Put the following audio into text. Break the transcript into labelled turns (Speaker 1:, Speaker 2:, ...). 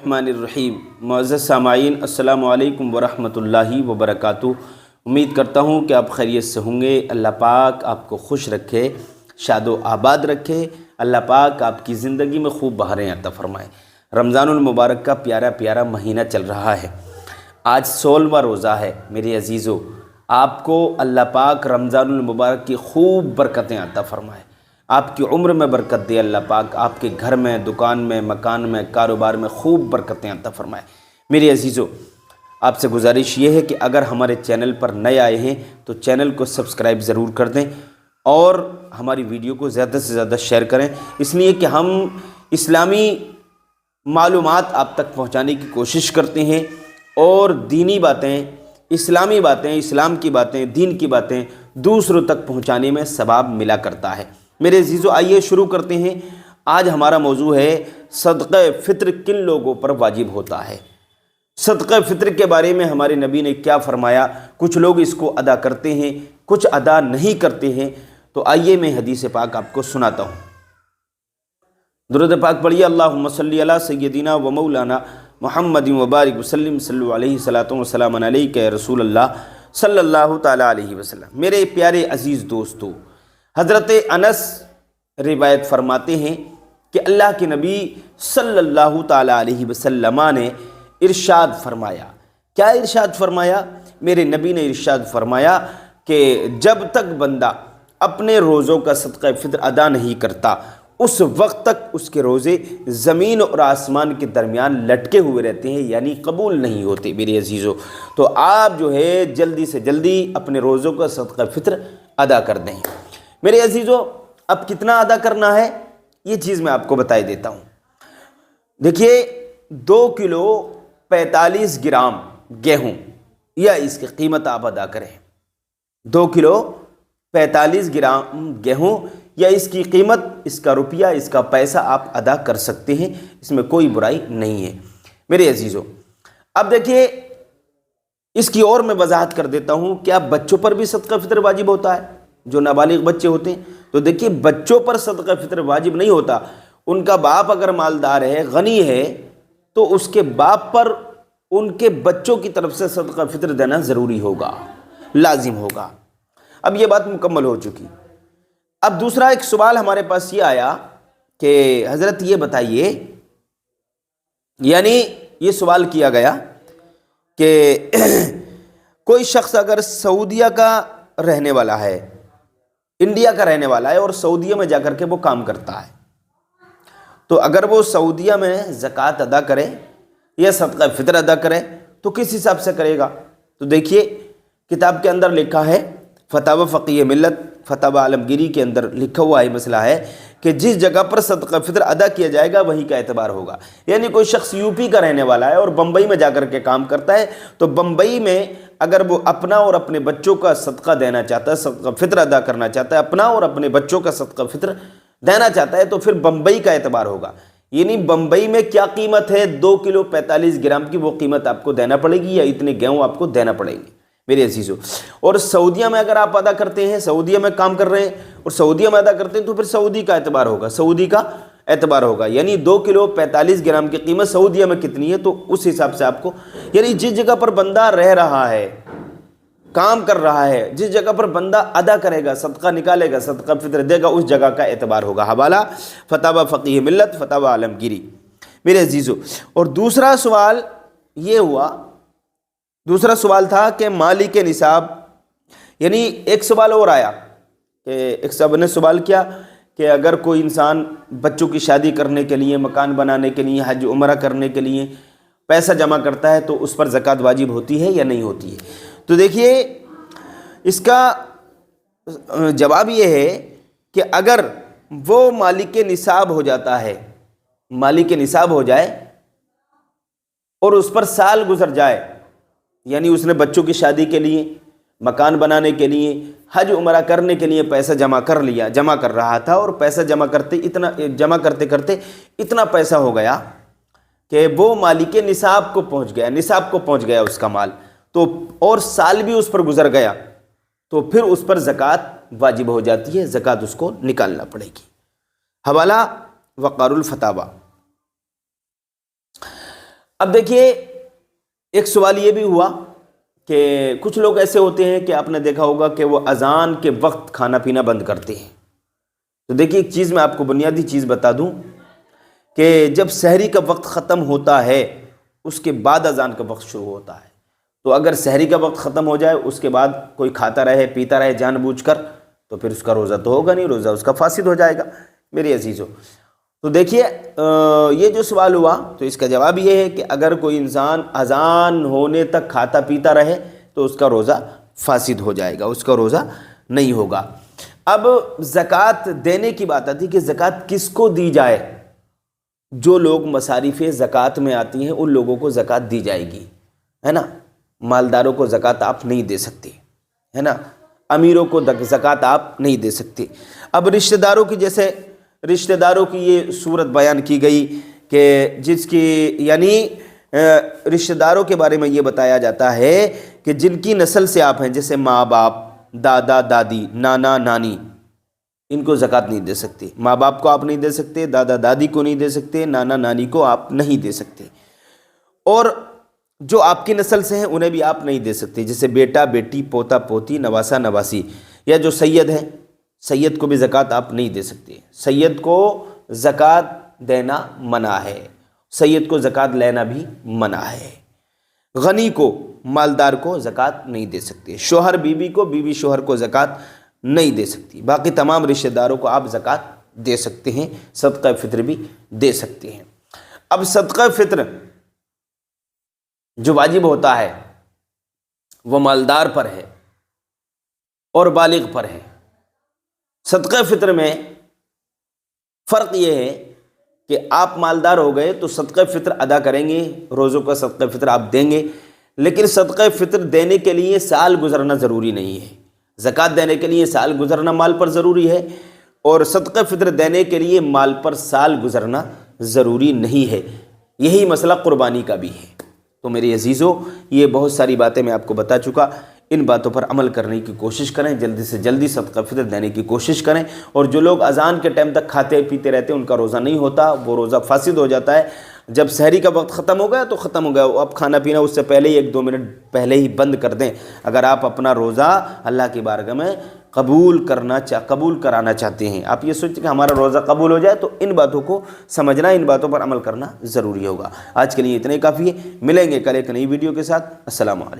Speaker 1: الرحمن الرحیم۔ معزز سامعین، السلام علیکم ورحمۃ اللہ وبرکاتہ۔ امید کرتا ہوں کہ آپ خیریت سے ہوں گے۔ اللہ پاک آپ کو خوش رکھے، شاد و آباد رکھے۔ اللہ پاک آپ کی زندگی میں خوب بہاریں عطا فرمائے۔ رمضان المبارک کا پیارا پیارا مہینہ چل رہا ہے۔ آج 16واں روزہ ہے۔ میرے عزیزو، آپ کو اللہ پاک رمضان المبارک کی خوب برکتیں عطا فرمائے، آپ کی عمر میں برکت دے۔ اللہ پاک آپ کے گھر میں، دکان میں، مکان میں، کاروبار میں خوب برکتیں عطا فرمائے۔ میرے عزیزو، آپ سے گزارش یہ ہے کہ اگر ہمارے چینل پر نئے آئے ہیں تو چینل کو سبسکرائب ضرور کر دیں اور ہماری ویڈیو کو زیادہ سے زیادہ شیئر کریں، اس لیے کہ ہم اسلامی معلومات آپ تک پہنچانے کی کوشش کرتے ہیں اور دینی باتیں، اسلامی باتیں، اسلام کی باتیں، دین کی باتیں دوسروں تک پہنچانے میں ثواب ملا کرتا ہے۔ میرے عزیزو، آئیے شروع کرتے ہیں۔ آج ہمارا موضوع ہے صدقہ فطر کن لوگوں پر واجب ہوتا ہے۔ صدقہ فطر کے بارے میں ہمارے نبی نے کیا فرمایا؟ کچھ لوگ اس کو ادا کرتے ہیں، کچھ ادا نہیں کرتے ہیں۔ تو آئیے میں حدیث پاک آپ کو سناتا ہوں۔ درود پاک پڑھیے۔ اللہم صلی علی سیدنا و مولانا محمد وبارک وسلم، صلی علیہ الصلوۃ والسلام علیک یا رسول اللہ صلی اللہ تعالی علیہ وسلم۔ میرے پیارے عزیز دوستو، حضرت انس روایت فرماتے ہیں کہ اللہ کے نبی صلی اللہ تعالی علیہ وسلم نے ارشاد فرمایا۔ کیا ارشاد فرمایا؟ میرے نبی نے ارشاد فرمایا کہ جب تک بندہ اپنے روزوں کا صدقہ فطر ادا نہیں کرتا، اس وقت تک اس کے روزے زمین اور آسمان کے درمیان لٹکے ہوئے رہتے ہیں، یعنی قبول نہیں ہوتے۔ میرے عزیزو، تو آپ جو ہے جلدی سے جلدی اپنے روزوں کا صدقہ فطر ادا کر دیں۔ میرے عزیزو، اب کتنا ادا کرنا ہے یہ چیز میں آپ کو بتائی دیتا ہوں۔ دیکھیے، 2 کلو 45 گرام گیہوں یا اس کی قیمت آپ ادا کریں۔ 2 کلو 45 گرام گیہوں یا اس کی قیمت، اس کا روپیہ، اس کا پیسہ آپ ادا کر سکتے ہیں، اس میں کوئی برائی نہیں ہے۔ میرے عزیزو، اب دیکھیے، اس کی اور میں وضاحت کر دیتا ہوں۔ کیا بچوں پر بھی صدقہ فطر واجب ہوتا ہے؟ جو نابالغ بچے ہوتے ہیں، تو دیکھیے بچوں پر صدقہ فطر واجب نہیں ہوتا۔ ان کا باپ اگر مالدار ہے، غنی ہے، تو اس کے باپ پر ان کے بچوں کی طرف سے صدقہ فطر دینا ضروری ہوگا، لازم ہوگا۔ اب یہ بات مکمل ہو چکی۔ اب دوسرا ایک سوال ہمارے پاس یہ آیا کہ حضرت یہ بتائیے، یعنی یہ سوال کیا گیا کہ کوئی شخص اگر سعودیہ کا رہنے والا ہے، انڈیا کا رہنے والا ہے اور سعودیہ میں جا کر کے وہ کام کرتا ہے، تو اگر وہ سعودیہ میں زکوٰۃ ادا کرے یا صدقہ فطر ادا کرے تو کس حساب سے کرے گا؟ تو دیکھیے، کتاب کے اندر لکھا ہے، فتاوی فقیہ ملت، فتاوی عالمگیری کے اندر لکھا ہوا ہے مسئلہ ہے کہ جس جگہ پر صدقہ فطر ادا کیا جائے گا وہیں کا اعتبار ہوگا۔ یعنی کوئی شخص یو پی کا رہنے والا ہے اور بمبئی میں جا کر کے کام کرتا ہے، تو بمبئی میں اگر وہ اپنا اور اپنے بچوں کا صدقہ دینا چاہتا ہے، صدقہ فطر ادا کرنا چاہتا ہے، اپنا اور اپنے بچوں کا صدقہ فطر دینا چاہتا ہے، تو پھر بمبئی کا اعتبار ہوگا۔ یعنی بمبئی میں کیا قیمت ہے 2 کلو 45 گرام کی، وہ قیمت آپ کو دینا پڑے گی یا اتنے گیہوں آپ کو دینا پڑیں گے میرے عزیزو۔ اور سعودیہ میں اگر آپ ادا کرتے ہیں، سعودیہ میں کام کر رہے ہیں اور سعودیہ میں ادا کرتے ہیں، تو پھر سعودی کا اعتبار ہوگا، سعودی کا اعتبار ہوگا۔ یعنی 2 کلو 45 گرام کی قیمت سعودیہ میں کتنی ہے، تو اس حساب سے آپ کو، یعنی جس جگہ پر بندہ رہ رہا ہے، کام کر رہا ہے، جس جگہ پر بندہ ادا کرے گا، صدقہ نکالے گا، صدقہ فطر دے گا، اس جگہ کا اعتبار ہوگا۔ حوالہ فتاوی فقیہ ملت، فتاوی عالمگیری میرے عزیزو۔ اور دوسرا سوال یہ ہوا، دوسرا سوال تھا کہ مالک نصاب، یعنی ایک سوال اور آیا کہ ایک صاحب نے سوال کیا کہ اگر کوئی انسان بچوں کی شادی کرنے کے لیے، مکان بنانے کے لیے، حج عمرہ کرنے کے لیے پیسہ جمع کرتا ہے تو اس پر زکوٰۃ واجب ہوتی ہے یا نہیں ہوتی ہے؟ تو دیکھیے، اس کا جواب یہ ہے کہ اگر وہ مالک نصاب ہو جاتا ہے، مالک نصاب ہو جائے اور اس پر سال گزر جائے، یعنی اس نے بچوں کی شادی کے لیے، مکان بنانے کے لیے، حج عمرہ کرنے کے لیے پیسہ جمع کر لیا، جمع کر رہا تھا، اور پیسہ جمع کرتے کرتے اتنا پیسہ ہو گیا کہ وہ مالک نصاب کو پہنچ گیا، نصاب کو پہنچ گیا اس کا مال، تو اور سال بھی اس پر گزر گیا، تو پھر اس پر زکوٰۃ واجب ہو جاتی ہے، زکوٰۃ اس کو نکالنا پڑے گی۔ حوالہ وقار الفتاوی۔ اب دیکھیے ایک سوال یہ بھی ہوا کہ کچھ لوگ ایسے ہوتے ہیں کہ آپ نے دیکھا ہوگا کہ وہ اذان کے وقت کھانا پینا بند کرتے ہیں. تو دیکھیے ایک چیز میں آپ کو بنیادی چیز بتا دوں کہ جب سحری کا وقت ختم ہوتا ہے اس کے بعد اذان کا وقت شروع ہوتا ہے. تو اگر سحری کا وقت ختم ہو جائے اس کے بعد کوئی کھاتا رہے پیتا رہے جان بوجھ کر تو پھر اس کا روزہ تو ہوگا نہیں, روزہ اس کا فاسد ہو جائے گا میرے عزیزو. تو دیکھیے یہ جو سوال ہوا تو اس کا جواب یہ ہے کہ اگر کوئی انسان اذان ہونے تک کھاتا پیتا رہے تو اس کا روزہ فاسد ہو جائے گا, اس کا روزہ نہیں ہوگا. اب زکوٰۃ دینے کی بات آتی کہ زکوٰۃ کس کو دی جائے. جو لوگ مصارف زکوٰۃ میں آتی ہیں ان لوگوں کو زکوٰۃ دی جائے گی, ہے نا. مالداروں کو زکوٰۃ آپ نہیں دے سکتے, ہے نا. امیروں کو زکوٰۃ آپ نہیں دے سکتے. اب رشتہ داروں کی, جیسے رشتہ داروں کی یہ صورت بیان کی گئی کہ جس کی یعنی رشتہ داروں کے بارے میں یہ بتایا جاتا ہے کہ جن کی نسل سے آپ ہیں, جیسے ماں باپ, دادا دادی, نانا نانی, ان کو زکوٰۃ نہیں دے سکتے. ماں باپ کو آپ نہیں دے سکتے, دادا دادی کو نہیں دے سکتے, نانا نانی کو آپ نہیں دے سکتے. اور جو آپ کی نسل سے ہیں انہیں بھی آپ نہیں دے سکتے, جیسے بیٹا بیٹی, پوتا پوتی, نواسا نواسی, یا جو سید ہے سید کو بھی زکوٰۃ آپ نہیں دے سکتے. سید کو زکوٰۃ دینا منع ہے, سید کو زکوٰۃ لینا بھی منع ہے. غنی کو, مالدار کو زکوٰۃ نہیں دے سکتے. شوہر بیوی کو, بیوی شوہر کو زکوٰۃ نہیں دے سکتی. باقی تمام رشتہ داروں کو آپ زکوٰۃ دے سکتے ہیں, صدقہ فطر بھی دے سکتے ہیں. اب صدقہ فطر جو واجب ہوتا ہے وہ مالدار پر ہے اور بالغ پر ہے. صدقہ فطر میں فرق یہ ہے کہ آپ مالدار ہو گئے تو صدقہ فطر ادا کریں گے, روزوں کا صدقہ فطر آپ دیں گے, لیکن صدقہ فطر دینے کے لیے سال گزرنا ضروری نہیں ہے. زکوٰۃ دینے کے لیے سال گزرنا مال پر ضروری ہے, اور صدقہ فطر دینے کے لیے مال پر سال گزرنا ضروری نہیں ہے. یہی مسئلہ قربانی کا بھی ہے. تو میرے عزیزو یہ بہت ساری باتیں میں آپ کو بتا چکا, ان باتوں پر عمل کرنے کی کوشش کریں, جلدی سے جلدی صدقہ فطر دینے کی کوشش کریں. اور جو لوگ اذان کے ٹائم تک کھاتے پیتے رہتے ہیں ان کا روزہ نہیں ہوتا, وہ روزہ فاسد ہو جاتا ہے. جب سحری کا وقت ختم ہو گیا تو ختم ہو گیا, اب کھانا پینا اس سے پہلے ہی 1-2 منٹ پہلے ہی بند کر دیں. اگر آپ اپنا روزہ اللہ کی بارگاہ میں قبول کرانا چاہتے ہیں, آپ یہ سوچیں کہ ہمارا روزہ قبول ہو جائے, تو ان باتوں کو سمجھنا, ان باتوں پر عمل کرنا ضروری ہوگا. آج کے لیے اتنا ہی کافی ہے. ملیں گے کل ایک نئی ویڈیو کے ساتھ. السلام علیکم.